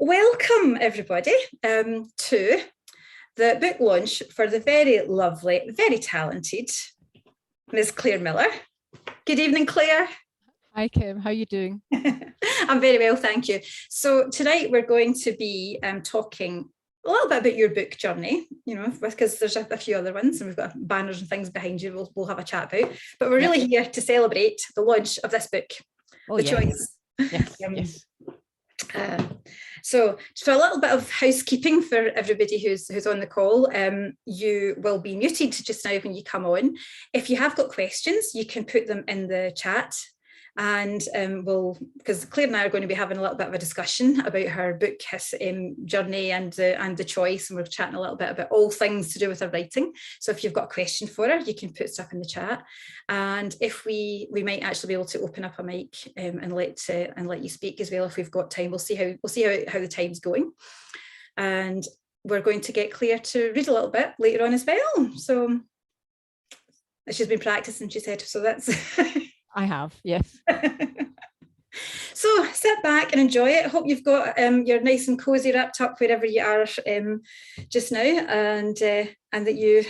Welcome everybody to the book launch for the very lovely, very talented Ms. Claire Miller. Good evening, Claire. Hi Kim, how are you doing? I'm very well, thank you. So tonight we're going to be talking a little bit about your book journey, because there's a few other ones and we've got banners and things behind you we'll have a chat about. But we're really here to celebrate the launch of this book, The Choice. Yes. So for a little bit of housekeeping for everybody who's on the call, you will be muted just now when you come on. If you have got questions, you can put them in the chat, and because Claire and I are going to be having a little bit of a discussion about her book journey and the choice, and we're chatting a little bit about all things to do with her writing. So if you've got a question for her, you can put stuff in the chat, and if we might actually be able to open up a mic and let you speak as well if we've got time. We'll see how the time's going, and we're going to get Claire to read a little bit later on as well. So she's been practicing, she said, so that's I have, yes. So sit back and enjoy it. I hope you've got you're nice and cozy wrapped up wherever you are just now, and that you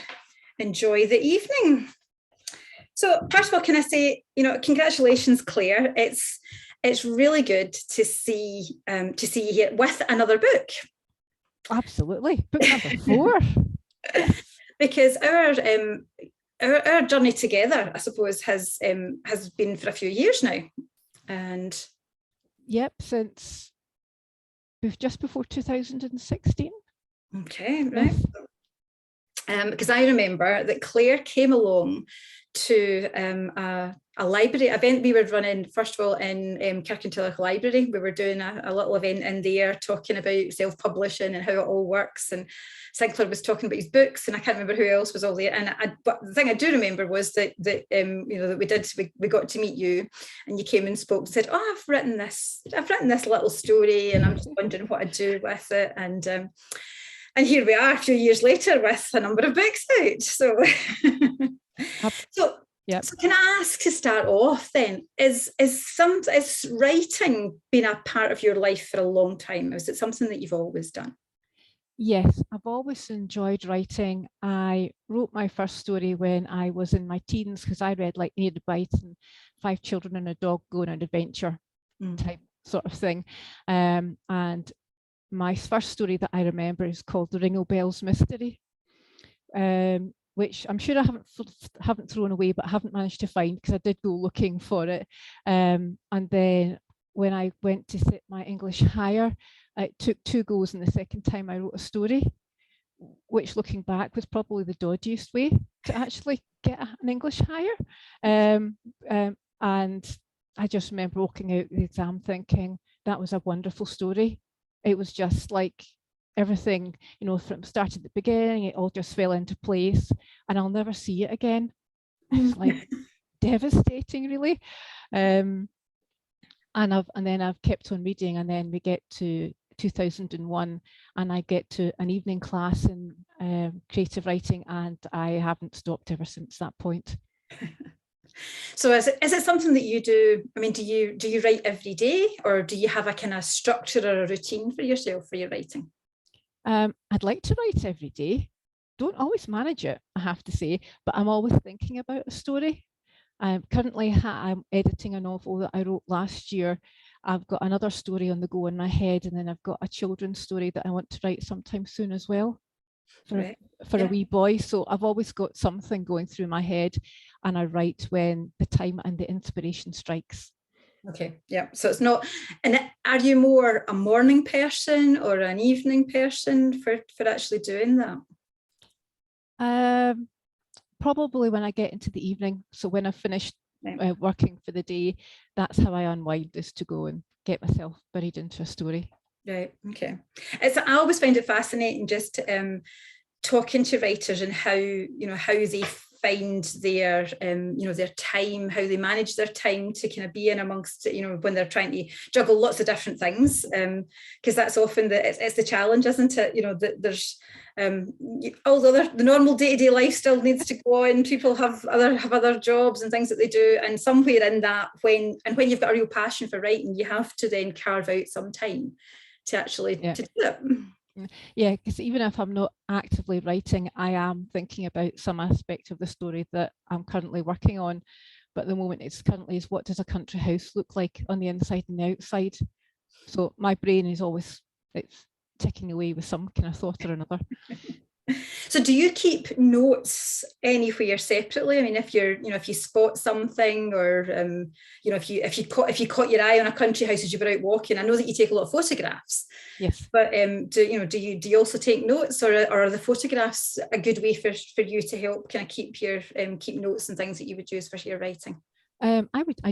enjoy the evening. So first of all, can I say, congratulations, Claire. It's really good to see you here with another book. Absolutely, book number 4. Because our journey together, I suppose, has been for a few years now, and since just before 2016. Okay, right. Because I remember that Claire came along to a library event we were running, first of all, in Kirkintilloch Library. We were doing a little event in there talking about self-publishing and how it all works, and Sinclair was talking about his books, and I can't remember who else was all there. But the thing I do remember was that we got to meet you, and you came and spoke and said, "Oh, I've written this little story, and I'm just wondering what I'd do with it." And here we are a few years later with a number of books out. So So can I ask to start off then, is writing been a part of your life for a long time? Is it something that you've always done? Yes, I've always enjoyed writing. I wrote my first story when I was in my teens, because I read like Near the Bite and 5 Children and a Dog Go on an Adventure type sort of thing. And my first story that I remember is called The Ringle Bells Mystery, which I'm sure I haven't thrown away, but I haven't managed to find, because I did go looking for it. And then when I went to sit my English higher, it took 2 goes, and the second time I wrote a story, which looking back was probably the dodgiest way to actually get an English higher. And I just remember walking out the exam thinking that was a wonderful story. It was just like everything, from start at the beginning, it all just fell into place, and I'll never see it again. It's like devastating, really. And then I've kept on reading, and then we get to 2001, and I get to an evening class in creative writing, and I haven't stopped ever since that point. So is it something that you do? I mean, do you write every day, or do you have a kind of structure or a routine for yourself for your writing? I'd like to write every day. Don't always manage it, I have to say, but I'm always thinking about a story. Currently, I'm editing a novel that I wrote last year. I've got another story on the go in my head, and then I've got a children's story that I want to write sometime soon as well for a wee boy. So I've always got something going through my head, and I write when the time and the inspiration strikes. Okay, yeah. So it's not. And are you more a morning person or an evening person for actually doing that? Probably when I get into the evening. So when I've finished working for the day, that's how I unwind, is to go and get myself buried into a story. Right. Okay. I always find it fascinating just talking to writers and how they find their their time, how they manage their time to kind of be in amongst when they're trying to juggle lots of different things, because that's often it's the challenge, isn't it? That there's all the normal day-to-day life still needs to go on. People have other jobs and things that they do, and somewhere in that, when you've got a real passion for writing, you have to then carve out some time to actually to do it. Yeah, because even if I'm not actively writing, I am thinking about some aspect of the story that I'm currently working on. But at the moment, it's currently is what does a country house look like on the inside and the outside? So my brain is always, it's ticking away with some kind of thought or another. So do you keep notes anywhere separately? I mean, if you're, if you spot something, or if you caught your eye on a country house as you were out walking, I know that you take a lot of photographs. Yes. But do you also take notes, or are the photographs a good way for you to help kind of keep your keep notes and things that you would use for your writing? I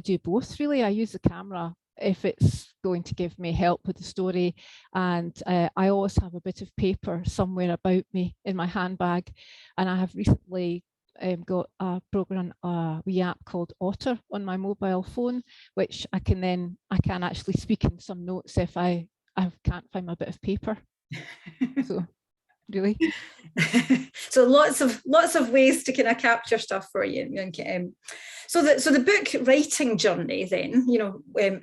do both, really. I use the camera if it's going to give me help with the story, and I always have a bit of paper somewhere about me in my handbag. And I have recently got a program, a wee app called Otter on my mobile phone, which I can actually speak in some notes if I can't find my bit of paper. So really. So lots of ways to kind of capture stuff for you. So the book writing journey then,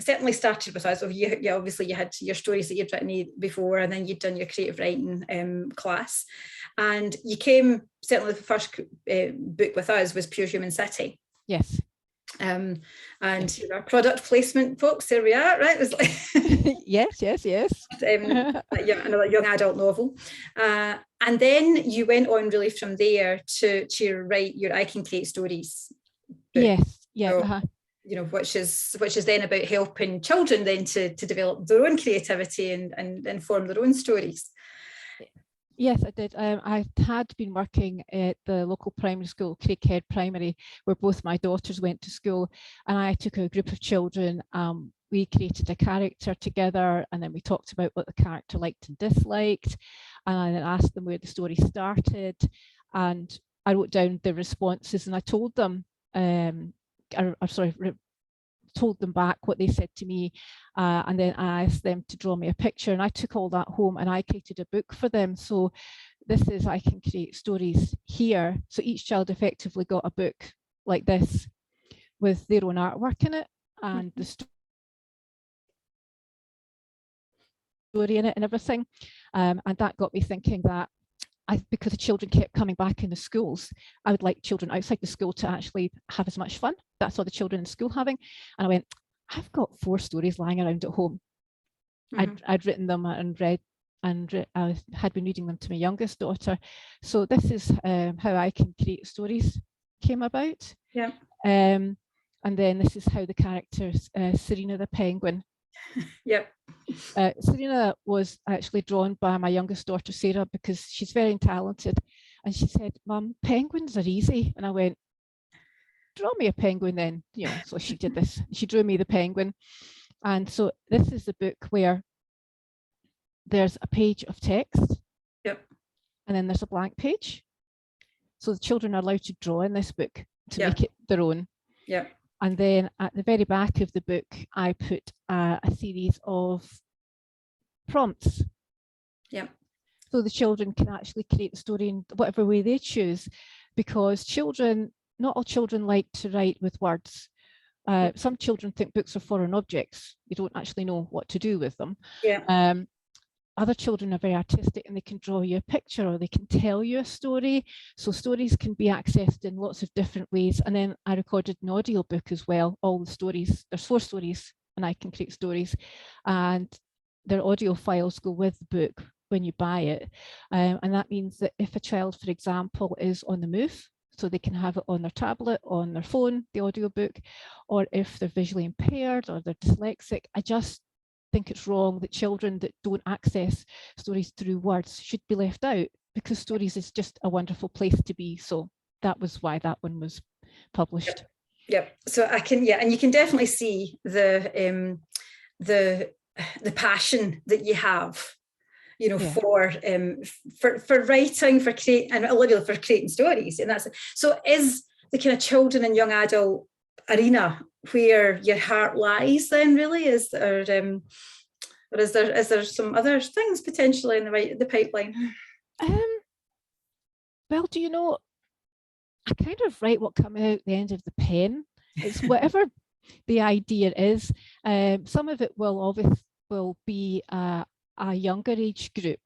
certainly started with us. Obviously you had your stories that you'd written before, and then you'd done your creative writing class, and you came, certainly the first book with us was Pure Human City. Yes. And our product placement folks, there we are, right? It was like yes. Another young adult novel, and then you went on really from there to write your I Can Create Stories book. Yes, yeah. So, which is then about helping children then to develop their own creativity and form their own stories. Yes, I did. I had been working at the local primary school, Craighead Primary, where both my daughters went to school, and I took a group of children. We created a character together, and then we talked about what the character liked and disliked, and I asked them where the story started, and I wrote down the responses, and I told them, told them back what they said to me, and then I asked them to draw me a picture, and I took all that home and I created a book for them. So this is I Can Create Stories here. So each child effectively got a book like this with their own artwork in it and the story in it and everything, and that got me thinking that because the children kept coming back in the schools, I would like children outside the school to actually have as much fun. That's all the children in school having. And I went, I've got 4 stories lying around at home. I'd written them and read, and I had been reading them to my youngest daughter. So this is how I Can Create Stories came about. Yeah. And then this is how the character Serena the penguin. Yep. Serena was actually drawn by my youngest daughter, Sarah, because she's very talented. And she said, Mum, penguins are easy. And I went, draw me a penguin then. So she did this. She drew me the penguin. And so this is the book where there's a page of text. Yep. And then there's a blank page. So the children are allowed to draw in this book to make it their own. Yep. And then at the very back of the book, I put a series of prompts. Yeah. So the children can actually create the story in whatever way they choose, because not all children like to write with words. Some children think books are foreign objects. You don't actually know what to do with them. Yeah. Other children are very artistic and they can draw you a picture or they can tell you a story. So stories can be accessed in lots of different ways. And then I recorded an audio book as well. All the stories, there's 4 stories and I Can Create Stories. And their audio files go with the book when you buy it. And that means that if a child, for example, is on the move, so they can have it on their tablet, on their phone, the audiobook, or if they're visually impaired or they're dyslexic, I just think it's wrong that children that don't access stories through words should be left out, because stories is just a wonderful place to be. So that was why that one was published. Yep. So I can, and you can definitely see the passion that you have, for writing, for creating, and literally for creating stories. And that's so. Is the kind of children and young adult arena where your heart lies then, really? Or is there some other things potentially in the pipeline? Well, I kind of write what comes out the end of the pen. It's whatever the idea is. Some of it will be a younger age group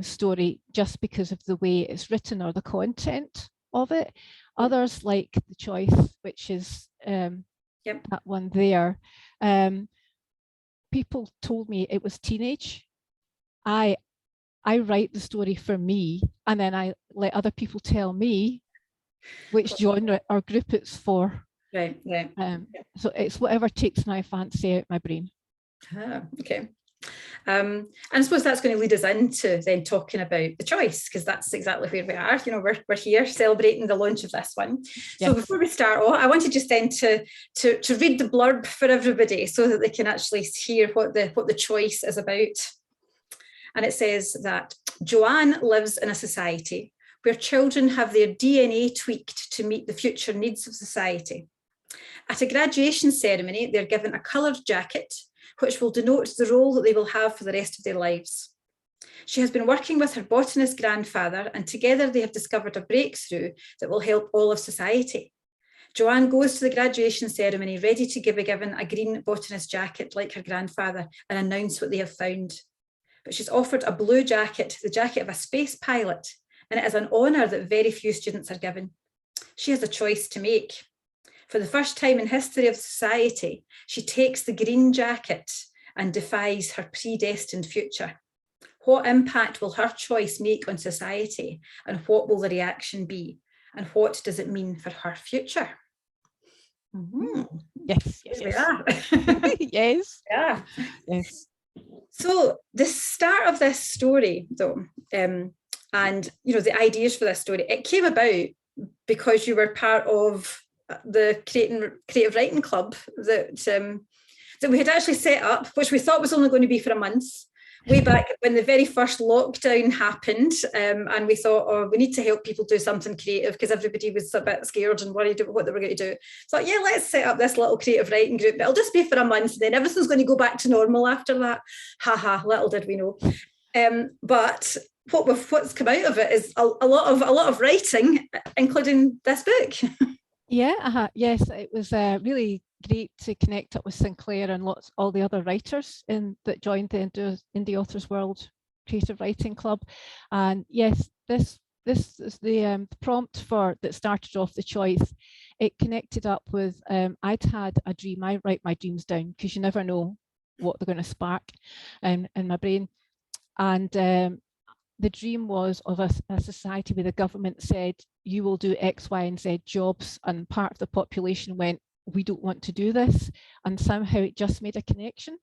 story just because of the way it's written or the content of it. Others like The Choice, which is that one there. People told me it was teenage. I write the story for me, and then I let other people tell me which genre or group it's for. Right. So it's whatever takes my fancy out my brain. Okay. And I suppose that's going to lead us into then talking about The Choice, because that's exactly where we are. You know, we're here celebrating the launch of this one. Yes. So before we start off, I wanted just then to read the blurb for everybody so that they can actually hear what the choice is about. And it says that Joanne lives in a society where children have their DNA tweaked to meet the future needs of society. At a graduation ceremony, they're given a coloured jacket, which will denote the role that they will have for the rest of their lives. She has been working with her botanist grandfather, and together they have discovered a breakthrough that will help all of society. Joanne goes to the graduation ceremony ready to be given a green botanist jacket like her grandfather and announce what they have found. But she's offered a blue jacket, the jacket of a space pilot, and it is an honour that very few students are given. She has a choice to make. For the first time in history of society, she takes the green jacket and defies her predestined future. What impact will her choice make on society, and what will the reaction be? And what does it mean for her future? Mm-hmm. Yes. Yes. Yeah. Yes. So the start of this story, though, and you know, the ideas for this story, it came about because you were part of the creative writing club that we had actually set up, which we thought was only going to be for a month, way back when the very first lockdown happened, and we thought, oh, we need to help people do something creative because everybody was a bit scared and worried about what they were going to do. So yeah, let's set up this little creative writing group. It'll just be for a month, and then everything's going to go back to normal after that. Haha, little did we know. But what's come out of it is a lot of writing, including this book. Yeah, yes, it was really great to connect up with Sinclair and all the other writers that joined the Indie Authors World Creative Writing Club. And yes, this is the prompt that started off The Choice. It connected up with, I'd had a dream. I write my dreams down because you never know what they're going to spark in my brain. And the dream was of a society where the government said, you will do X, Y, and Z jobs, and part of the population went, we don't want to do this. And somehow it just made a connection.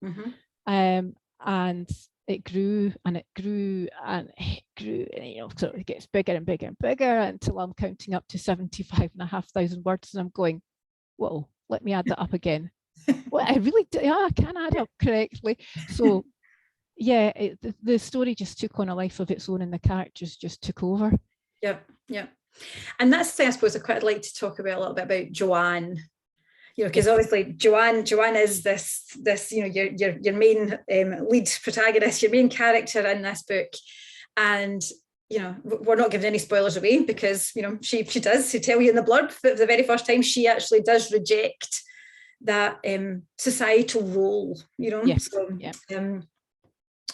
Mm-hmm. And it grew and it grew and it grew, and you know, so it gets bigger and bigger and bigger until I'm counting up to 75,500 words, and I'm going, whoa, let me add that up again. Well, I really do, yeah, I can add up correctly. So yeah, the story just took on a life of its own, and the characters just took over. Yeah. And that's the thing I suppose I'd like to talk about a little bit about Joanne. You know, because obviously Joanne is this you know, your main lead protagonist, your main character in this book, and you know, we're not giving any spoilers away because you know she does tell you in the blurb that the very first time she actually does reject that societal role. You know, yes. So,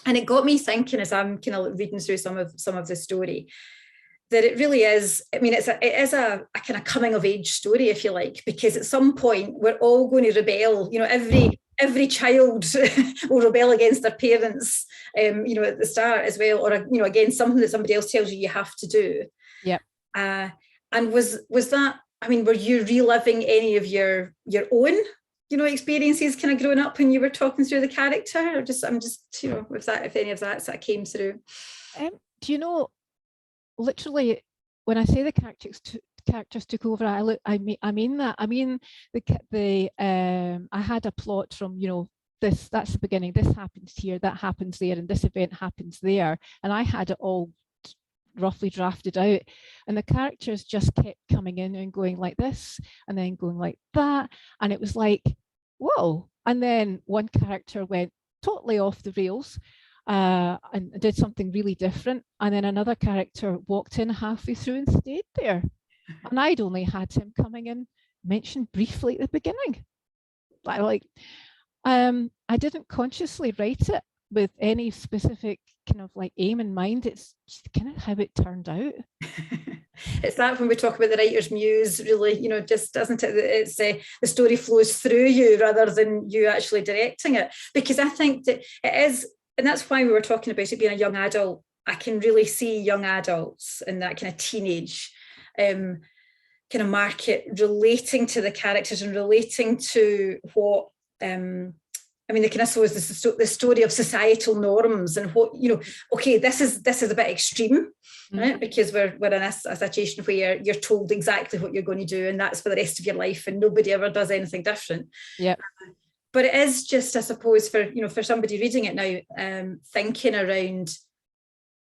and it got me thinking as I'm kind of reading through some of the story, that it really is, I mean, it is a kind of coming of age story, if you like, because at some point we're all going to rebel. You know, every child will rebel against their parents, you know, at the start as well, or, you know, against something that somebody else tells you have to do. Yeah. And was that, I mean, were you reliving any of your own, you know, experiences kind of growing up when you were talking through the character, or I'm just, you know, if any of that sort of came through? Do you know, literally, when I say the characters took over, I mean that. I mean I had a plot from, you know, that's the beginning. This happens here, that happens there, and this event happens there, and I had it all roughly drafted out, and the characters just kept coming in and going like this, and then going like that, and it was like, whoa! And then one character went totally off the rails. And did something really different, and then another character walked in halfway through and stayed there, and I'd only had him coming in mentioned briefly at the beginning. I didn't consciously write it, with any specific kind of like aim in mind. It's just kind of how it turned out. It's that when we talk about the writer's muse, really, you know, just doesn't it? It's the story flows through you rather than you actually directing it. Because I think that it is, and that's why we were talking about it being a young adult. I can really see young adults in that kind of teenage kind of market relating to the characters and relating to what I mean, the kind of so is the story of societal norms and what, you know, okay, this is a bit extreme, right? Because we're in a situation where you're told exactly what you're going to do, and that's for the rest of your life, and nobody ever does anything different. Yeah. But it is just, I suppose, for somebody reading it now, thinking around,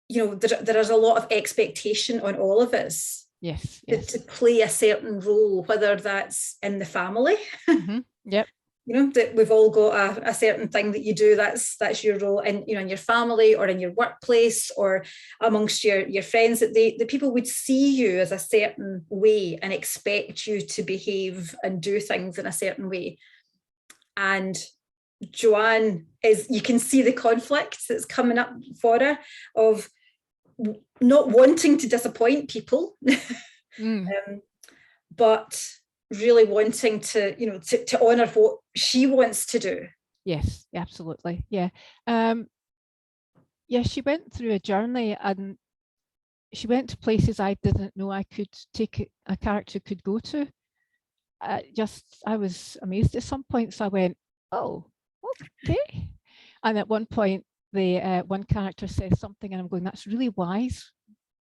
you know, there is a lot of expectation on all of us. Yes. To play a certain role, whether that's in the family. Yep. You know, that we've all got a certain thing that you do, that's your role in, you know, in your family or in your workplace or amongst your friends, that the people would see you as a certain way and expect you to behave and do things in a certain way. And Joanne is, you can see the conflict that's coming up for her of not wanting to disappoint people, but really wanting to, you know, to honor what she wants to do. Yes, absolutely. Yeah. Yeah, she went through a journey and she went to places I didn't know I could take a character could go to. I was amazed at some points. I went, oh, okay. And at one point, the one character says something and I'm going, that's really wise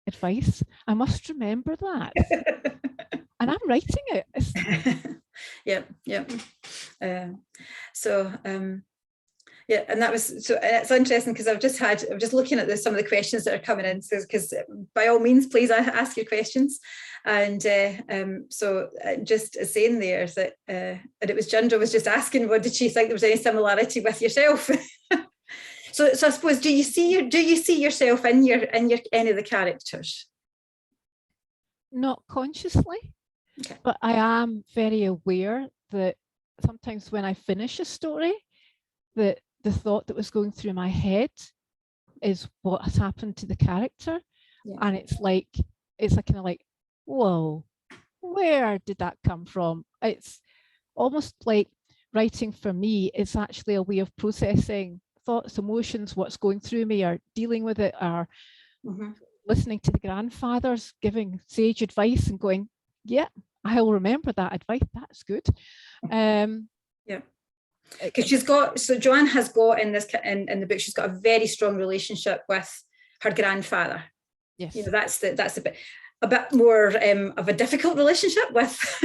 advice. I must remember that. And I'm writing it. Yeah. Yeah, and that was so. It's interesting because I'm just looking at some of the questions that are coming in. Because by all means, please ask your questions. And just saying there that, and it was Ginger was just asking, what did she think there was any similarity with yourself? So I suppose, do you see yourself in your any of the characters? Not consciously. Okay. But I am very aware that sometimes when I finish a story, that the thought that was going through my head is what has happened to the character. Yeah. And it's a kind of like, whoa, where did that come from? It's almost like writing for me is actually a way of processing thoughts, emotions, what's going through me, or dealing with it, or listening to the grandfathers giving sage advice and going, yeah, I'll remember that advice. That's good. Yeah, because Joanne has got in the book, she's got a very strong relationship with her grandfather. Yes, you know, that's a bit more of a difficult relationship with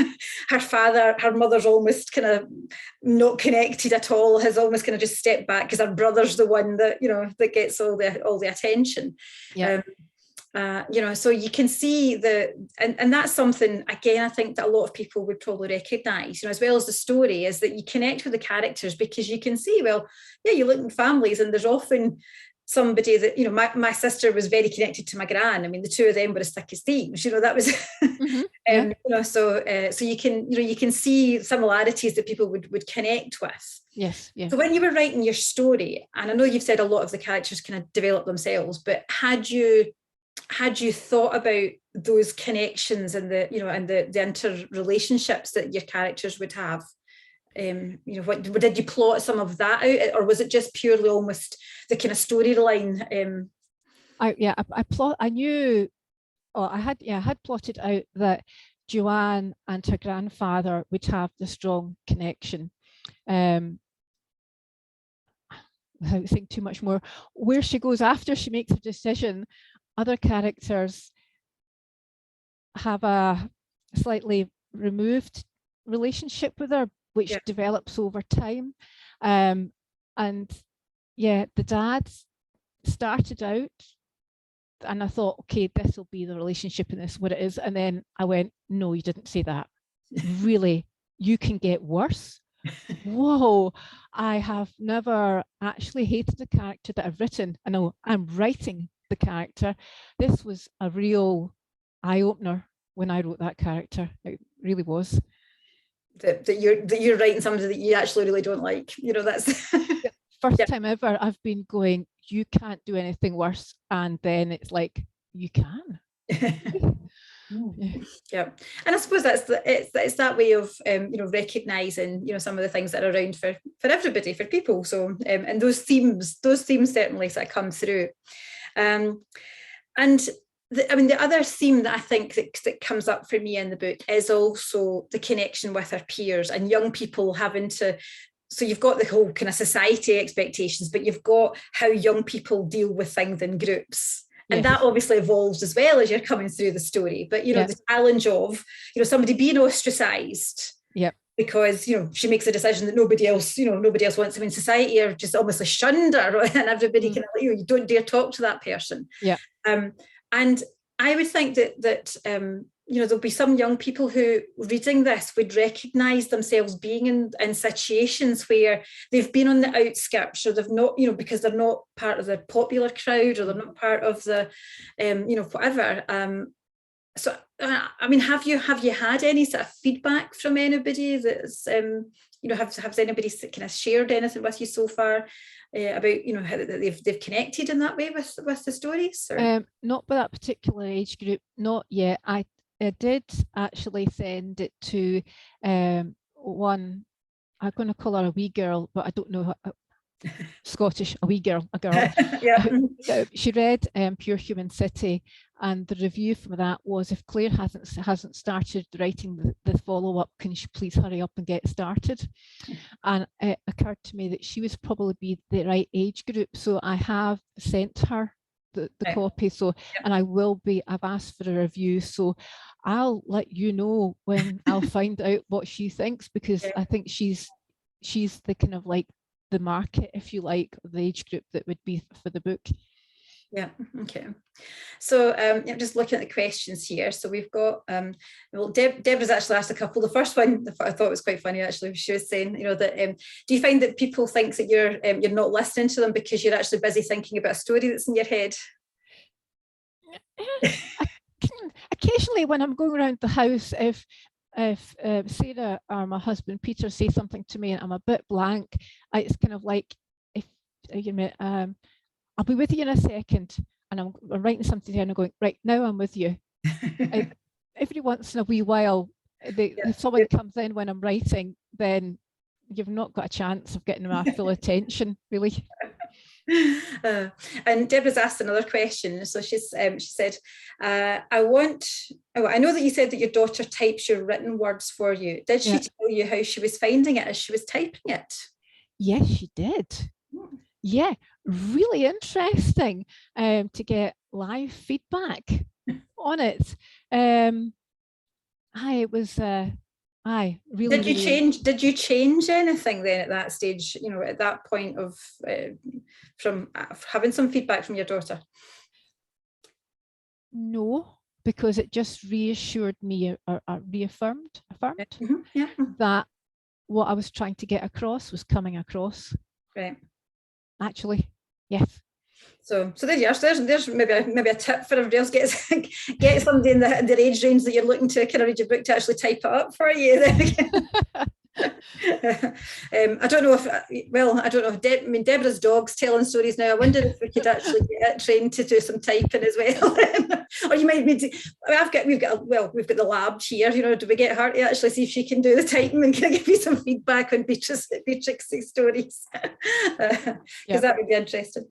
her father. Her mother's almost kind of not connected at all. Has almost kind of just stepped back because her brother's the one that, you know, that gets all the attention. Yeah. You know, so you can see and that's something, again, I think that a lot of people would probably recognise, you know, as well as the story, is that you connect with the characters because you can see, well, yeah, you look in families and there's often somebody that, you know, my sister was very connected to my gran. I mean, the two of them were as thick as thieves, you know, that was, yeah. You know, so you can see similarities that people would connect with. Yes, yeah. So when you were writing your story, and I know you've said a lot of the characters kind of develop themselves, but had you thought about those connections and the interrelationships that your characters would have? You know, what did you plot some of that out, or was it just purely almost the kind of storyline? I had plotted out that Joanne and her grandfather would have the strong connection. Without saying too much more, where she goes after she makes a decision, other characters have a slightly removed relationship with her, which develops over time. And yeah, the dad started out and I thought, okay, this will be the relationship and this is what it is. And then I went, no, you didn't say that. Really, you can get worse. Whoa, I have never actually hated a character that I've written. I know I'm writing the character. This was a real eye-opener when I wrote that character. It really was. That you're writing somebody that you actually really don't like, you know, that's first time ever I've been going, you can't do anything worse, and then it's like, you can. Yeah, and I suppose it's that way of recognizing some of the things that are around for everybody, for people. So and those themes certainly sort of come through. And the other theme that I think that comes up for me in the book is also the connection with our peers and young people having to. So you've got the whole kind of society expectations, but you've got how young people deal with things in groups. And that obviously evolves as well as you're coming through the story. But, the challenge of, somebody being ostracized because, she makes a decision that nobody else wants them in society, or just almost shunned her, and everybody can, you don't dare talk to that person. Yeah. And I would think that there'll be some young people who, reading this, would recognise themselves being in situations where they've been on the outskirts, or they've not, because they're not part of the popular crowd, or they're not part of the, whatever. So, have you had any sort of feedback from anybody that's, has anybody kind of shared anything with you so far about, how they've connected in that way with the stories? Or? Not by that particular age group, not yet. I did actually send it to one, I'm going to call her a wee girl, but I don't know, Scottish, a girl. She read Pure Human City, and the review from that was, if Claire hasn't started writing the follow-up, can she please hurry up and get started? And it occurred to me that she was probably be the right age group, so I have sent her the copy. So and I've asked for a review, so I'll let you know when I'll find out what she thinks, because I think she's the kind of like the market, if you like, the age group that would be for the book. Yeah, okay. So I'm just looking at the questions here. So we've got, Deborah's actually asked a couple. The first one I thought was quite funny, actually. She was saying, that do you find that people think that you're not listening to them because you're actually busy thinking about a story that's in your head? Occasionally when I'm going around the house, if Sarah or my husband Peter say something to me and I'm a bit blank, it's kind of like, if I'll be with you in a second, and I'm writing something down and going, right, now I'm with you. Every once in a wee while, if someone comes in when I'm writing, then you've not got a chance of getting my full attention, really. And Deborah's asked another question. So she said, I know that you said that your daughter types your written words for you. Did she tell you how she was finding it as she was typing it? Yes, she did. Yeah, really interesting to get live feedback on it. It was really. Did you change anything then at that stage? At that point of from having some feedback from your daughter? No, because it just reassured me, or reaffirmed that what I was trying to get across was coming across. Right. Actually, yes. So there's maybe a tip for everybody else. Get somebody in the age range that you're looking to kind of read your book to actually type it up for you. I don't know if Deborah's dog's telling stories now. I wonder if we could actually get trained to do some typing as well. Or you might need to. We've got the lab here. Do we get her to actually see if she can do the typing and can give you some feedback on Beatrix's stories? Because that would be interesting.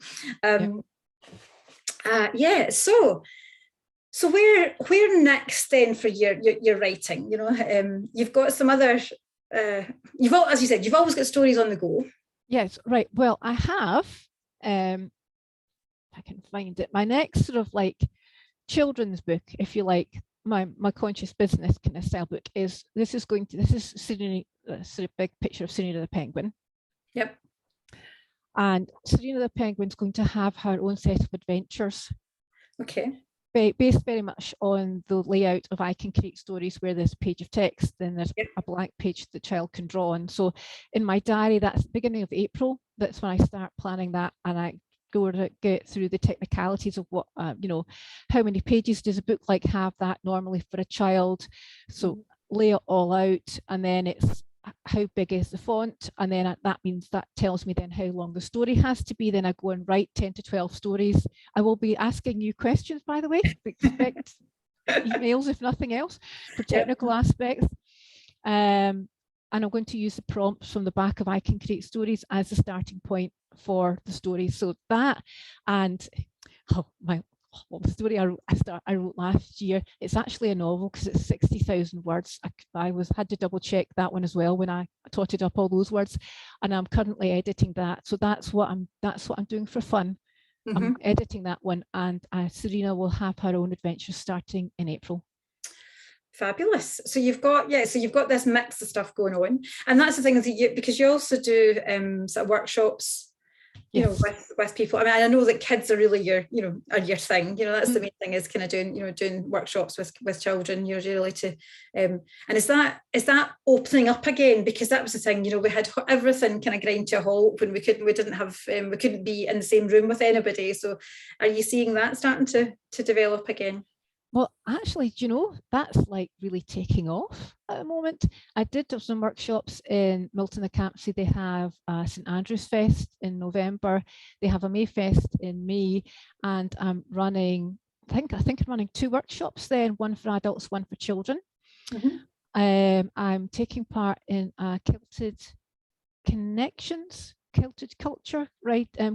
So where next then for your writing? You've got some other. As you said, you've always got stories on the go. Yes, right. Well, I have. If I can find it, my next sort of like children's book, if you like, my conscious business kind of style book is Serena, sort of big picture of Serena the Penguin. Yep. And Serena the Penguin's going to have her own set of adventures. Okay. Based very much on the layout of I can create stories where there's a page of text, then there's a blank page the child can draw on. So in my diary, that's the beginning of April. That's when I start planning that, and I go to get through the technicalities of what, how many pages does a book like have that normally for a child. So lay it all out, and then it's how big is the font, and then that means that tells me then how long the story has to be. Then I go and write 10 to 12 stories. I will be asking you questions, by the way. Expect emails, if nothing else, for technical aspects. And I'm going to use the prompts from the back of I Can Create Stories as the starting point for the story. So that, and the story I wrote last year, it's actually a novel because it's 60,000 words. I had to double check that one as well when I totted up all those words, and I'm currently editing that. So that's what I'm doing for fun. I'm editing that one, and Serena will have her own adventure starting in April. Fabulous. So you've got this mix of stuff going on, and that's the thing, is that because you also do sort of workshops, you know, with people. I mean, I know that kids are really your thing. You know, that's the main thing, is kind of doing workshops with children. You're really to, and is that opening up again? Because that was the thing. You know, we had everything kind of grind to a halt when we couldn't be in the same room with anybody. So, are you seeing that starting to develop again? Well, actually, do you know, that's like really taking off at the moment. I did have some workshops in Milton-the-Campsie. They have St Andrew's Fest in November. They have a Mayfest in May, and I'm running, I think I'm running 2 workshops then, one for adults, one for children. I'm taking part in a Kilted Culture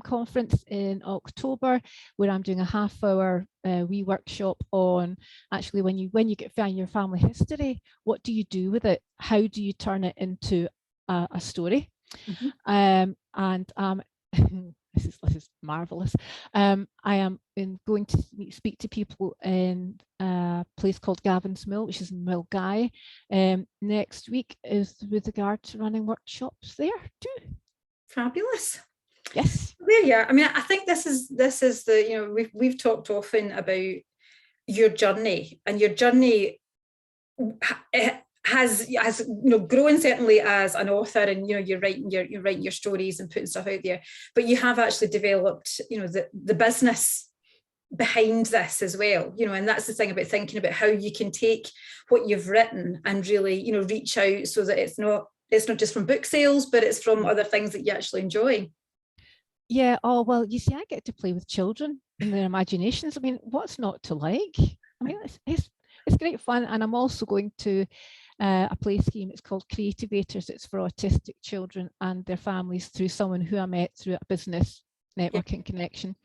conference in October, where I'm doing a half-hour wee workshop on actually when you find your family history, what do you do with it? How do you turn it into a story? And this is marvelous. I am going to speak to people in a place called Gavin's Mill, which is in Milngavie. Next week is with regard to running workshops there too. Fabulous. Yes. There you are. I mean, I think this is the, you know, we've talked often about your journey, and your journey has you know, grown certainly as an author, and you know, you're writing your stories and putting stuff out there, but you have actually developed, you know, the business behind this as well, you know, and that's the thing about thinking about how you can take what you've written and really, you know, reach out so that it's not just from book sales, but it's from other things that you actually enjoy. Yeah. Oh, well, you see, I get to play with children and their imaginations. I mean, what's not to like? I mean, it's great fun. And I'm also going to a play scheme. It's called Creativators. It's for autistic children and their families, through someone who I met through a business networking connection.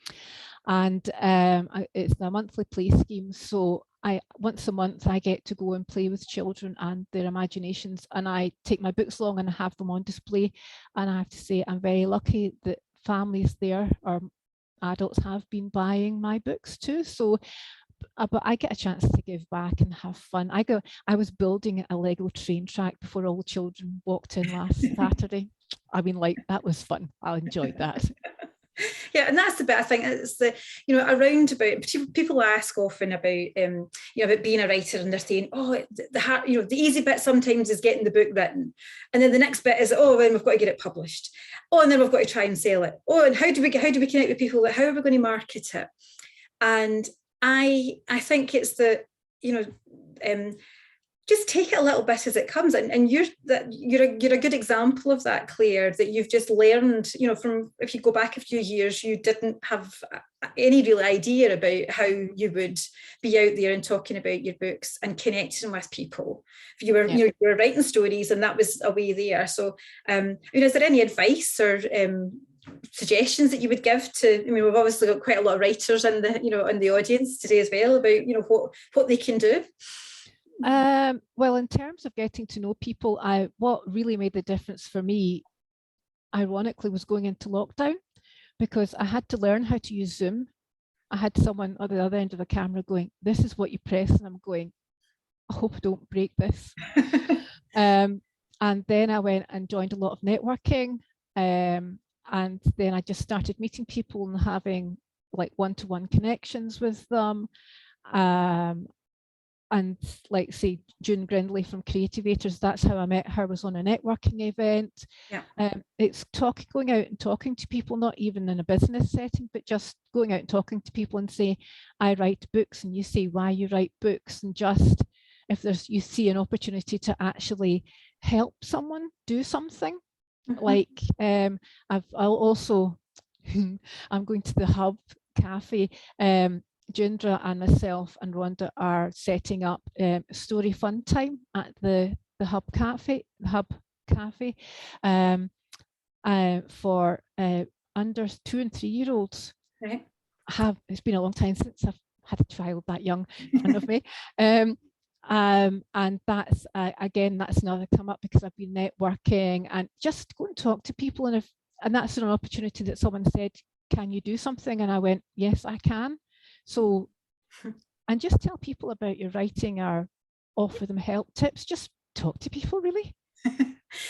And it's a monthly play scheme. So once a month I get to go and play with children and their imaginations, and I take my books along and I have them on display. And I have to say, I'm very lucky that families there, or adults, have been buying my books too. So but I get a chance to give back and have fun. I was building a Lego train track before all the children walked in last Saturday. I mean, like, that was fun. I enjoyed that. Yeah, and that's the bit, I think, it's the, you know, around about, people ask often about you know, about being a writer, and they're saying, oh, you know, the easy bit sometimes is getting the book written, and then the next bit is, oh, then we've got to get it published, oh, and then we've got to try and sell it, oh, and how do we connect with people, how are we going to market it? And I think it's the, you know, just take it a little bit as it comes, and you're a good example of that, Claire, that you've just learned, you know, from, if you go back a few years, you didn't have any real idea about how you would be out there and talking about your books and connecting with people. You were, you know, you were writing stories, and that was a way there. So I mean, is there any advice or suggestions that you would give to, I mean, we've obviously got quite a lot of writers in the, you know, in the audience today as well, about, you know, what they can do? Well, in terms of getting to know people, what really made the difference for me, ironically, was going into lockdown, because I had to learn how to use Zoom. I had someone on the other end of the camera going, this is what you press, and I'm going, I hope I don't break this. And then I went and joined a lot of networking, and then I just started meeting people and having like one-to-one connections with them. And like, say, June Grindley from Creativators, that's how I met her, was on a networking event. Yeah. It's going out and talking to people, not even in a business setting, but just going out and talking to people and say, I write books, and you say why you write books, and just if you see an opportunity to actually help someone do something. Like I'll also I'm going to the Hub Cafe. Jindra and myself and Rhonda are setting up story fun time at the Hub Cafe. For under 2 and 3 year olds. Right. It's been a long time since I've had a child that young in front of me. And that's again, that's another come up because I've been networking and just go and talk to people, and that's an opportunity that someone said, can you do something? And I went, yes, I can. So, and just tell people about your writing or offer them help tips. Just talk to people, really.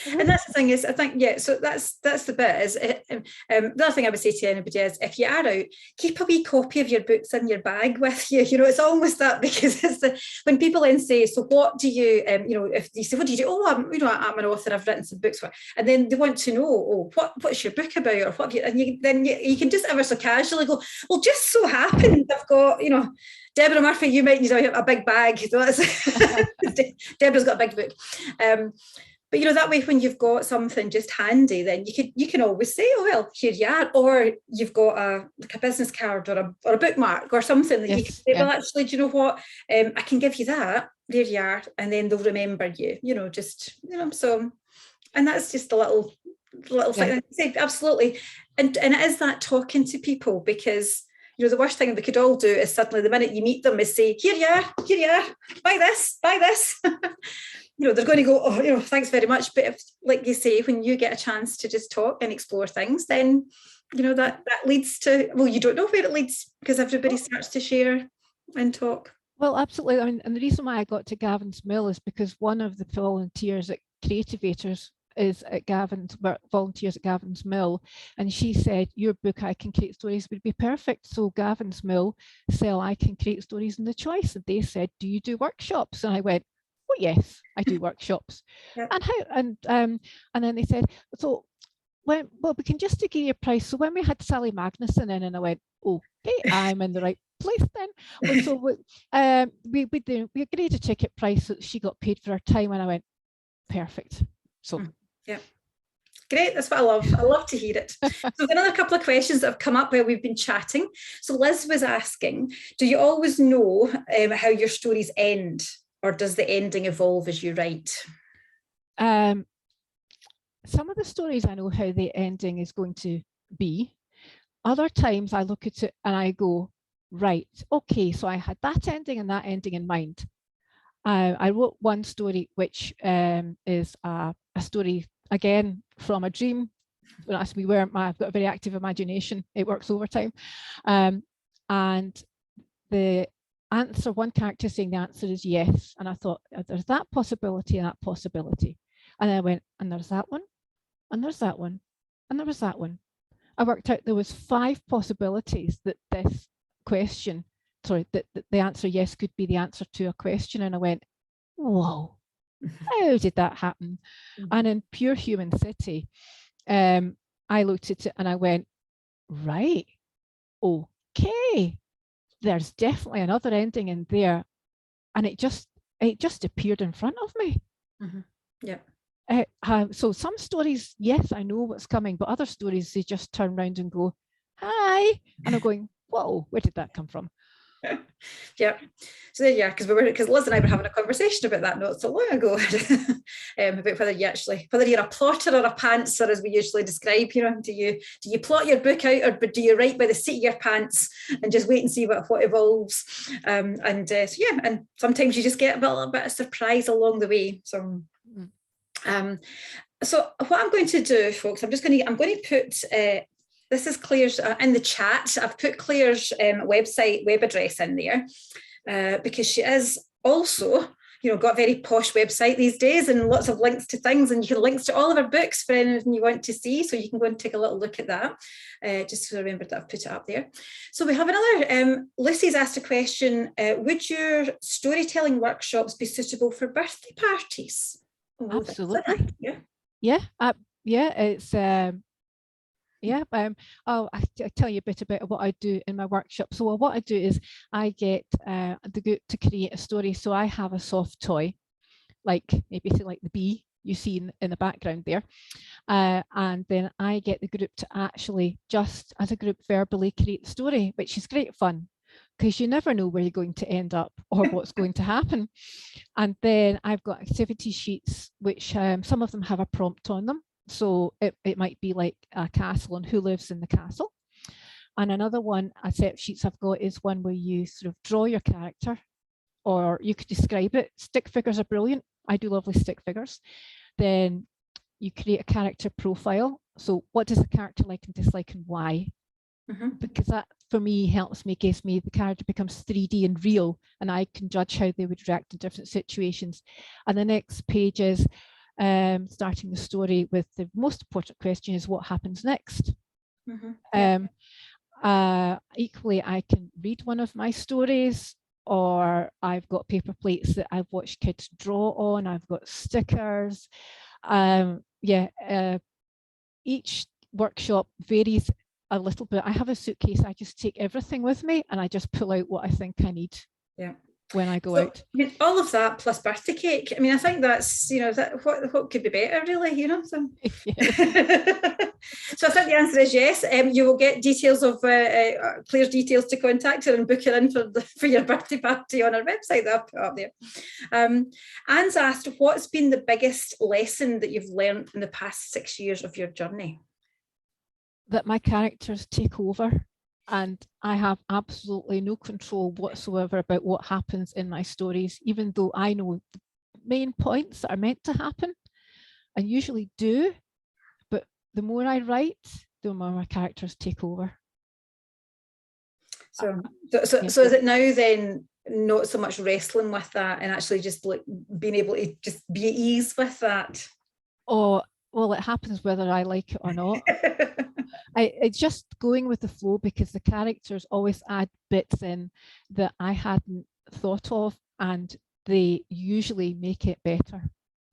And that's the thing is, I think, yeah, so that's the bit is, the other thing I would say to anybody is, if you are out, keep a wee copy of your books in your bag with you. You know, it's almost that, because it's when people then say, so what do you, you know, if you say, what do you do? Oh, I'm an author, I've written some books for, and then they want to know, oh, what's your book about, or what have you, and you can just ever so casually go, well, just so happens I've got, you know, Deborah Murphy, you might need a big bag. Deborah's got a big book. But you know, that way, when you've got something just handy, then you can always say, oh well, here you are, or you've got a business card or a bookmark or something that you can say, well, actually, do you know what? I can give you that. There you are, and then they'll remember you. You know, just, you know, so, and that's just a little thing. Say, absolutely, and it is that talking to people, because you know, the worst thing we could all do is suddenly the minute you meet them is say, here you are, buy this. You know, they're going to go, oh, you know, thanks very much. But if, like you say, when you get a chance to just talk and explore things, then, you know, that leads to, well, you don't know where it leads, because everybody starts to share and talk. Well, absolutely. I mean, and the reason why I got to Gavin's Mill is because one of the volunteers at Creativators volunteers at Gavin's Mill, and she said, your book, I Can Create Stories, would be perfect. So Gavin's Mill sell I Can Create Stories in the Choice, and they said, do you do workshops? And I went, oh yes, I do workshops. Yep. And then they said, so well, we can just agree a price. So when we had Sally Magnuson in, and I went, okay, I'm in the right place then. Well, so we agreed a ticket price, so she got paid for her time, and I went, perfect. So yeah. Great, that's what I love. I love to hear it. So we've got another couple of questions that have come up while we've been chatting. So Liz was asking, do you always know how your stories end, or does the ending evolve as you write? Some of the stories I know how the ending is going to be. Other times I look at it and I go, right, okay, so I had that ending and that ending in mind. I wrote one story which is a story, again, from a dream. Don't ask me where. I've got a very active imagination. It works overtime. And the answer, one character saying the answer is yes. And I thought, there's that possibility and that possibility. And then I went, and there's that one, and there's that one, and there was that one. I worked out there was 5 possibilities that this question, that the answer yes could be the answer to a question. And I went, whoa, how did that happen? And in Pure Human City, I looked at it and I went, right, okay, there's definitely another ending in there. And it just appeared in front of me. Yeah. So some stories, yes, I know what's coming, but other stories, they just turn around and go, hi. And I'm going, whoa, where did that come from? Yeah. So there you are, because Liz and I were having a conversation about that not so long ago, about whether you're a plotter or a pantser, as we usually describe. You know, do you plot your book out, or do you write by the seat of your pants and just wait and see what evolves? So yeah, and sometimes you just get a little bit of surprise along the way. So. So what I'm going to do, folks, I'm going to put this is Claire's in the chat. I've put Claire's web address in there because she is also, you know, got a very posh website these days and lots of links to things, and you can links to all of her books for anything you want to see. So you can go and take a little look at that. Just to remember that I've put it up there. So we have another. Lucy's asked a question: would your storytelling workshops be suitable for birthday parties? Oh, absolutely. Yeah. It's I'll tell you a bit about what I do in my workshop. So what I do is I get the group to create a story. So I have a soft toy, like maybe like the bee you see in the background there. And then I get the group to actually just as a group verbally create the story, which is great fun because you never know where you're going to end up or what's going to happen. And then I've got activity sheets, which some of them have a prompt on them. So it might be like a castle and who lives in the castle. And another one, a set of sheets I've got is one where you sort of draw your character, or you could describe it. Stick figures are brilliant. I do lovely stick figures. Then you create a character profile. So what does the character like and dislike and why? Because that for me helps me, gives me the character becomes 3D and real, and I can judge how they would react in different situations. And the next page is starting the story with the most important question is what happens next. Equally, I can read one of my stories, or I've got paper plates that I've watched kids draw on. I've got stickers. Each workshop varies a little bit. I have a suitcase. I just take everything with me and I just pull out what I think I need. When I go out. I mean, all of that plus birthday cake. I mean, I think that's, that what could be better, really, So. So I think the answer is yes. You will get details of Claire's details to contact her and book her in for your birthday party on our website that I'll put up there. Anne's asked, what's been the biggest lesson that you've learned in the past 6 years of your journey? That my characters take over. And I have absolutely no control whatsoever about what happens in my stories, even though I know the main points that are meant to happen and usually do. But the more I write, the more my characters take over. So is it now then not so much wrestling with that and actually just like being able to just be at ease with that? Oh, well, it happens whether I like it or not. It's just going with the flow because the characters always add bits in that I hadn't thought of, and they usually make it better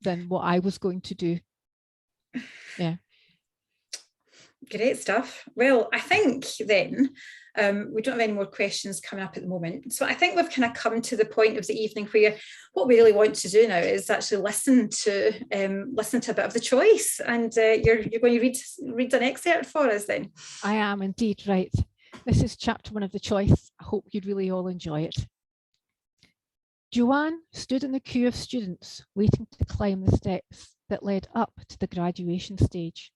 than what I was going to do. Yeah. Great stuff. Well, I think then we don't have any more questions coming up at the moment. So I think we've kind of come to the point of the evening where what we really want to do now is actually listen to a bit of the choice. And you're going to read an excerpt for us then. I am indeed, right. This is chapter 1 of the choice. I hope you'd really all enjoy it. Joanne stood in the queue of students waiting to climb the steps that led up to the graduation stage.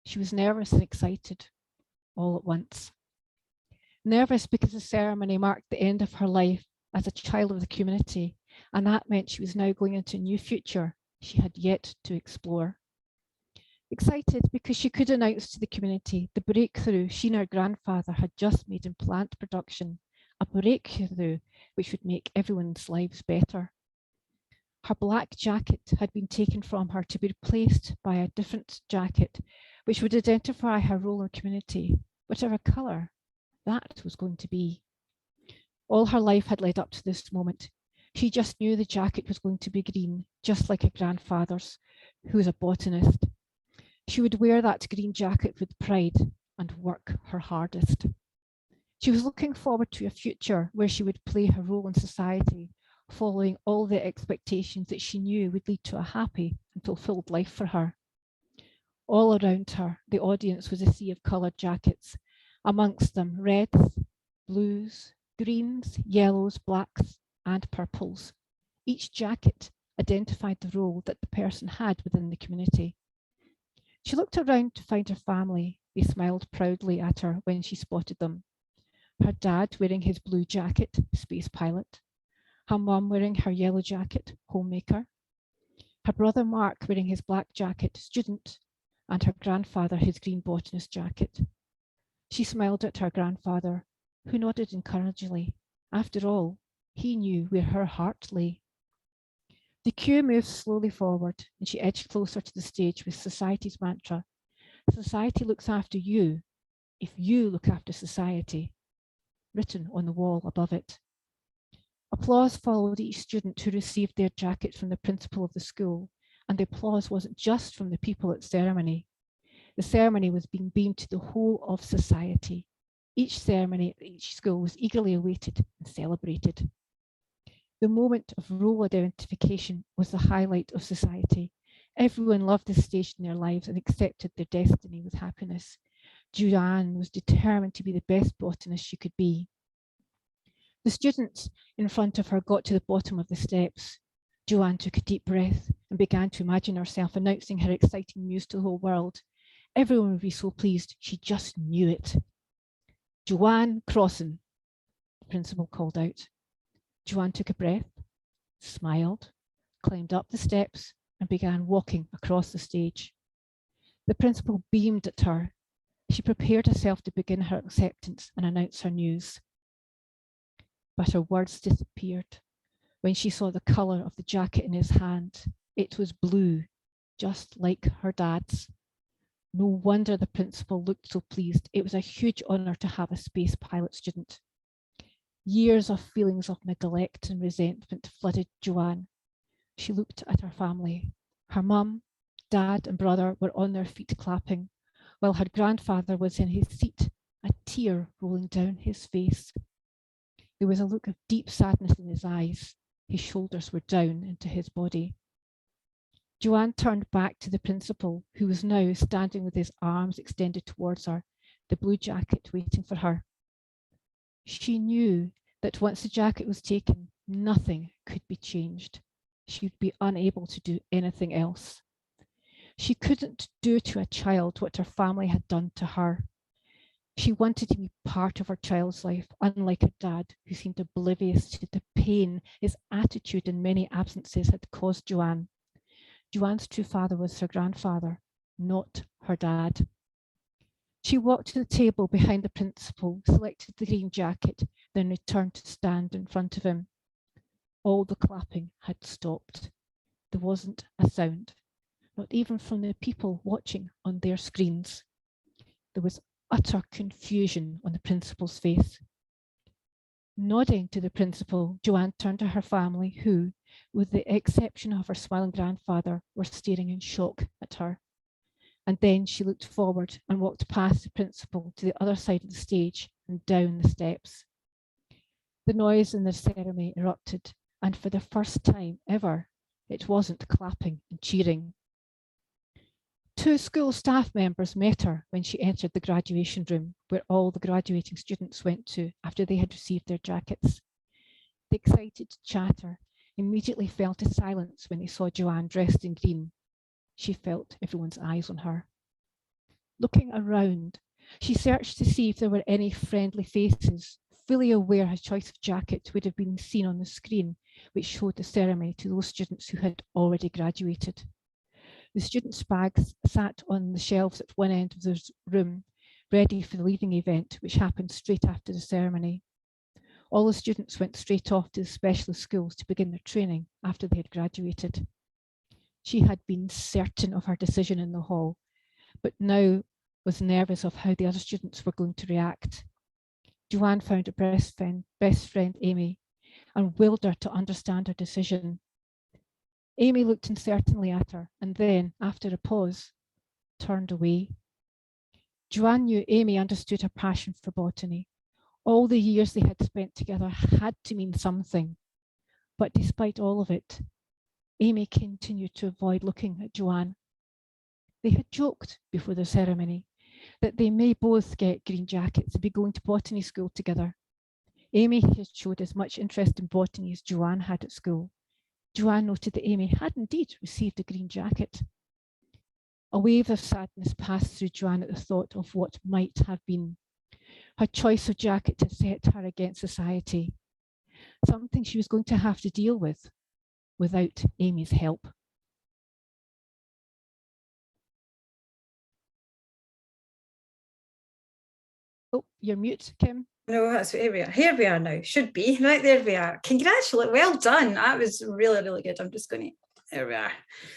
She was nervous and excited all at once. Nervous because the ceremony marked the end of her life as a child of the community, and that meant she was now going into a new future she had yet to explore. Excited because she could announce to the community the breakthrough she and her grandfather had just made in plant production, a breakthrough which would make everyone's lives better. Her black jacket had been taken from her to be replaced by a different jacket which would identify her role in the community, whatever colour that was going to be. All her life had led up to this moment. She just knew the jacket was going to be green, just like her grandfather's, who was a botanist. She would wear that green jacket with pride and work her hardest. She was looking forward to a future where she would play her role in society, following all the expectations that she knew would lead to a happy and fulfilled life for her. All around her, the audience was a sea of coloured jackets, amongst them reds, blues, greens, yellows, blacks, and purples. Each jacket identified the role that the person had within the community. She looked around to find her family. They smiled proudly at her when she spotted them. Her dad wearing his blue jacket, space pilot. Her mum wearing her yellow jacket, homemaker. Her brother Mark wearing his black jacket, student, and her grandfather his green botanist jacket. She smiled at her grandfather, who nodded encouragingly. After all, he knew where her heart lay. The queue moved slowly forward, and she edged closer to the stage with society's mantra, "Society looks after you if you look after society," written on the wall above it. Applause followed each student who received their jacket from the principal of the school, and the applause wasn't just from the people at ceremony. The ceremony was being beamed to the whole of society. Each ceremony at each school was eagerly awaited and celebrated. The moment of role identification was the highlight of society. Everyone loved this stage in their lives and accepted their destiny with happiness. Joanne was determined to be the best botanist she could be. The students in front of her got to the bottom of the steps. Joanne took a deep breath and began to imagine herself announcing her exciting news to the whole world. Everyone would be so pleased, she just knew it. "Joanne Crossan," the principal called out. Joanne took a breath, smiled, climbed up the steps, and began walking across the stage. The principal beamed at her. She prepared herself to begin her acceptance and announce her news. But her words disappeared when she saw the colour of the jacket in his hand. It was blue, just like her dad's. No wonder the principal looked so pleased. It was a huge honour to have a space pilot student. Years of feelings of neglect and resentment flooded Joanne. She looked at her family. Her mum, dad, and brother were on their feet clapping, while her grandfather was in his seat, a tear rolling down his face. There was a look of deep sadness in his eyes. His shoulders were down into his body. Joanne turned back to the principal, who was now standing with his arms extended towards her, the blue jacket waiting for her. She knew that once the jacket was taken, nothing could be changed. She would be unable to do anything else. She couldn't do to a child what her family had done to her. She wanted to be part of her child's life, unlike her dad, who seemed oblivious to the pain his attitude and many absences had caused Joanne. Joanne's true father was her grandfather, not her dad. She walked to the table behind the principal, selected the green jacket, then returned to stand in front of him. All the clapping had stopped. There wasn't a sound, not even from the people watching on their screens. There was utter confusion on the principal's face. Nodding to the principal, Joanne turned to her family, who, with the exception of her smiling grandfather, were staring in shock at her. And then she looked forward and walked past the principal to the other side of the stage and down the steps. The noise in the ceremony erupted, and for the first time ever, it wasn't clapping and cheering. Two school staff members met her when she entered the graduation room, where all the graduating students went to after they had received their jackets. The excited chatter immediately fell to silence when they saw Joanne dressed in green. She felt everyone's eyes on her. Looking around, she searched to see if there were any friendly faces, fully aware her choice of jacket would have been seen on the screen, which showed the ceremony to those students who had already graduated. The students' bags sat on the shelves at one end of the room, ready for the leaving event, which happened straight after the ceremony. All the students went straight off to the specialist schools to begin their training after they had graduated. She had been certain of her decision in the hall, but now was nervous of how the other students were going to react. Joanne found her best friend Amy and willed her to understand her decision. Amy looked uncertainly at her and then, after a pause, turned away. Joanne knew Amy understood her passion for botany. All the years they had spent together had to mean something. But despite all of it, Amy continued to avoid looking at Joanne. They had joked before the ceremony that they may both get green jackets and be going to botany school together. Amy had showed as much interest in botany as Joanne had at school. Joanne noted that Amy had indeed received a green jacket. A wave of sadness passed through Joanne at the thought of what might have been. Her choice of jacket had set her against society, something she was going to have to deal with without Amy's help. Oh, you're mute, Kim. No, that's here we are. Here we are now. Should be right there. We are. Congratulations. Well done. That was really, really good. I'm just going to. There we are.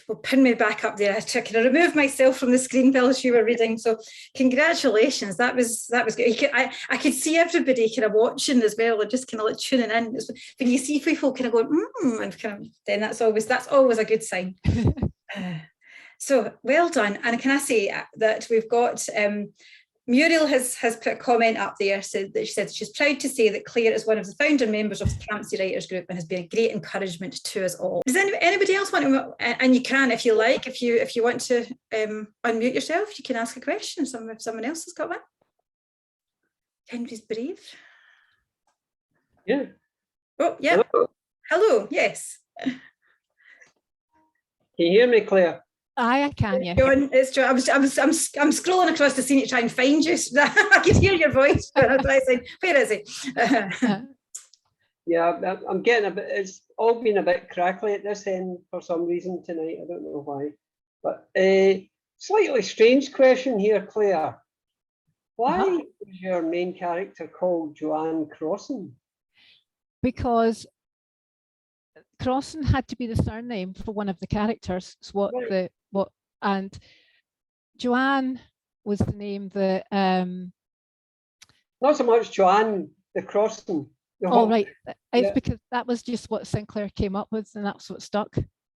Well, pin me back up there. I can remove myself from the screen while you were reading. So, congratulations. That was good. I could see everybody kind of watching as well, and just kind of like tuning in. When you see people kind of going, and kind of, then that's always a good sign. So well done. And can I say that we've got Muriel has put a comment up there, said that she said she's proud to say that Claire is one of the founder members of the Campsie Writers Group and has been a great encouragement to us all. Does anybody else want to, and you can if you like, if you want to unmute yourself, you can ask a question. If someone else has got one. Henry's brave. Yeah. Oh, yeah. Hello, yes. Can you hear me, Claire? I can, yeah. John, it's John. I'm scrolling across the scene to try and find you. I could hear your voice, but I was saying, where is he? Yeah, I'm getting a bit. It's all been a bit crackly at this end for some reason tonight. I don't know why, but slightly strange question here, Claire. Why is your main character called Joanne Crossan? Because Crossan had to be the surname for one of the characters. So and Joanne was the name that not so much Joanne the Crossan. Oh right, it's because that was just what Sinclair came up with, and that's what stuck.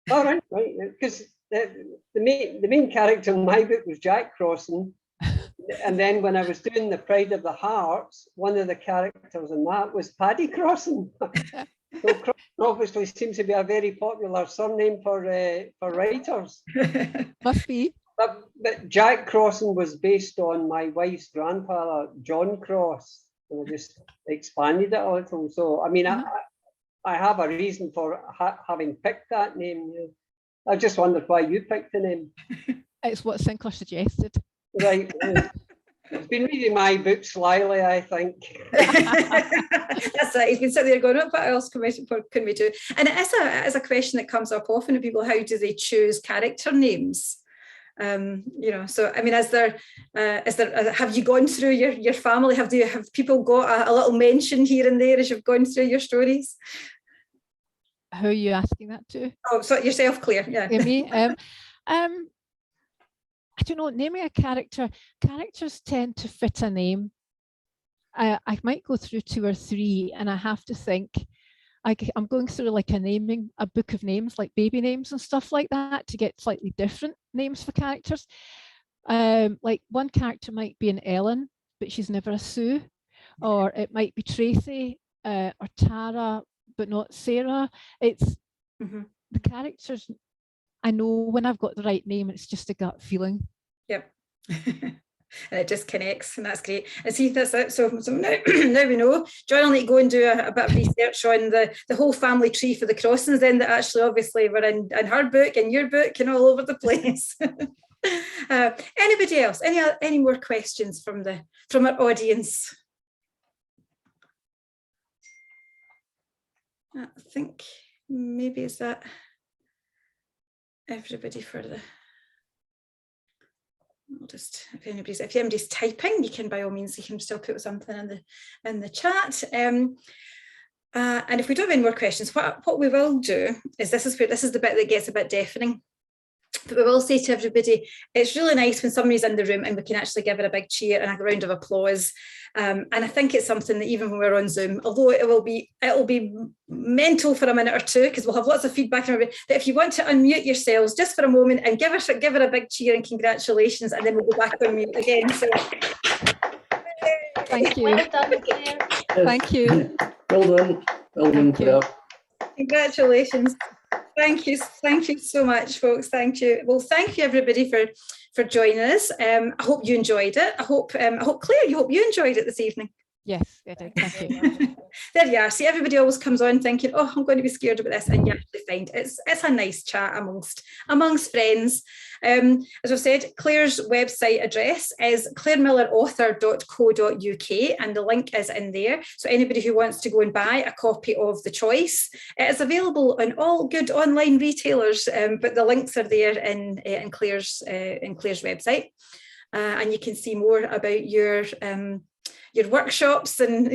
All right, right, because the main character in my book was Jack Crossan, and then when I was doing the Pride of the Hearts, one of the characters in that was Paddy Crossan. So Crossan obviously seems to be a very popular surname for writers. Must be. But Jack Crossan was based on my wife's grandfather, John Cross, and I just expanded it a little. So, I mean, I have a reason for having picked that name. I just wondered why you picked the name. It's what Sinclair suggested. Right. He's been reading my book slyly, I think. That's right. He's been sitting there going, "Oh, what else can we do?" And it is a question that comes up often to people: how do they choose character names? So I mean, have you gone through your family? Have people got a little mention here and there as you've gone through your stories? Who are you asking that to? Oh, so yourself, Claire. Yeah. Me. I don't know, naming a character, characters tend to fit a name. I might go through 2 or 3 and I have to think, I'm going through like a book of names, like baby names and stuff like that, to get slightly different names for characters. Like one character might be an Ellen, but she's never a Sue, or it might be Tracy or Tara, but not Sarah. It's the characters. I know when I've got the right name, it's just a gut feeling. Yep. And it just connects, and that's great. And see, that's it. So now we know. John will need to go and do a bit of research on the whole family tree for the Crossans, then, that actually obviously were in her book and your book and all over the place. Anybody else? Any more questions from our audience? I think maybe is that everybody for the. I'll just, if anybody's typing, you can by all means, you can still put something in the chat. And if we don't have any more questions, what we will do is this is the bit that gets a bit deafening. But we will say to everybody, it's really nice when somebody's in the room and we can actually give it a big cheer and a round of applause. And I think it's something that even when we're on Zoom, although it'll be mental for a minute or two because we'll have lots of feedback, that if you want to unmute yourselves just for a moment and give it a big cheer and congratulations, and then we'll go back on mute again. So thank you. Well done, Claire. Thank you. Well done, Claire. Congratulations. Thank you so much, folks. Thank you. Well, thank you everybody for joining us. I hope you enjoyed it. I hope Claire, you enjoyed it this evening. Yes, I did. Thank you. There you are. See, everybody always comes on thinking, "Oh, I'm going to be scared about this," and you actually find it's a nice chat amongst friends. As I've said, Claire's website address is clairemillerauthor.co.uk, and the link is in there. So anybody who wants to go and buy a copy of The Choice, it is available on all good online retailers, but the links are there in Claire's website, and you can see more about your workshops and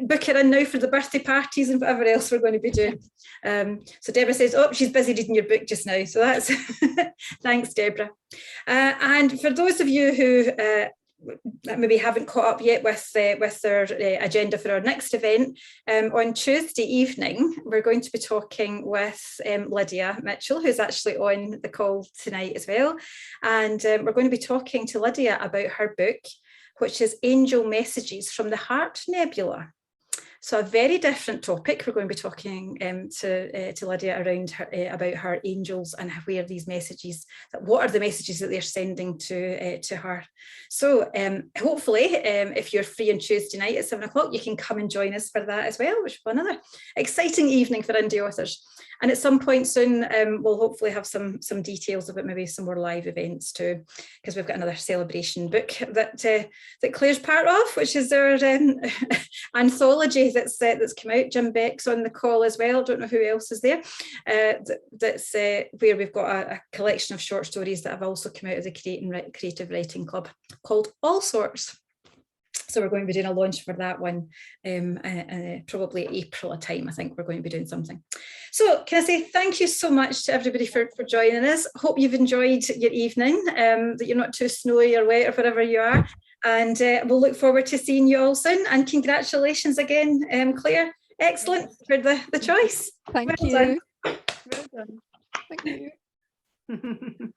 book it in now for the birthday parties and whatever else we're going to be doing. So Deborah says, "Oh, she's busy reading your book just now." So that's thanks, Deborah. And for those of you who maybe haven't caught up yet with their agenda for our next event, on Tuesday evening, we're going to be talking with Lydia Mitchell, who's actually on the call tonight as well. And we're going to be talking to Lydia about her book, which is Angel Messages from the Heart Nebula. So a very different topic. We're going to be talking to Lydia around her, about her angels and where these messages, what are the messages that they're sending to her. So hopefully, if you're free on Tuesday night at 7 o'clock, you can come and join us for that as well, which will be another exciting evening for indie authors. And at some point soon, we'll hopefully have some details about maybe some more live events too, because we've got another celebration book that Claire's part of, which is our anthology that's come out. Jim Beck's on the call as well. I don't know who else is there. That's where we've got a collection of short stories that have also come out of the Creative Writing Club called All Sorts. So we're going to be doing a launch for that one, probably April a time. I think we're going to be doing something. So can I say thank you so much to everybody for joining us. Hope you've enjoyed your evening, that you're not too snowy or wet or wherever you are. And we'll look forward to seeing you all soon. And congratulations again, Claire. Excellent for the choice. Thank you. Well done. Well done. Thank you.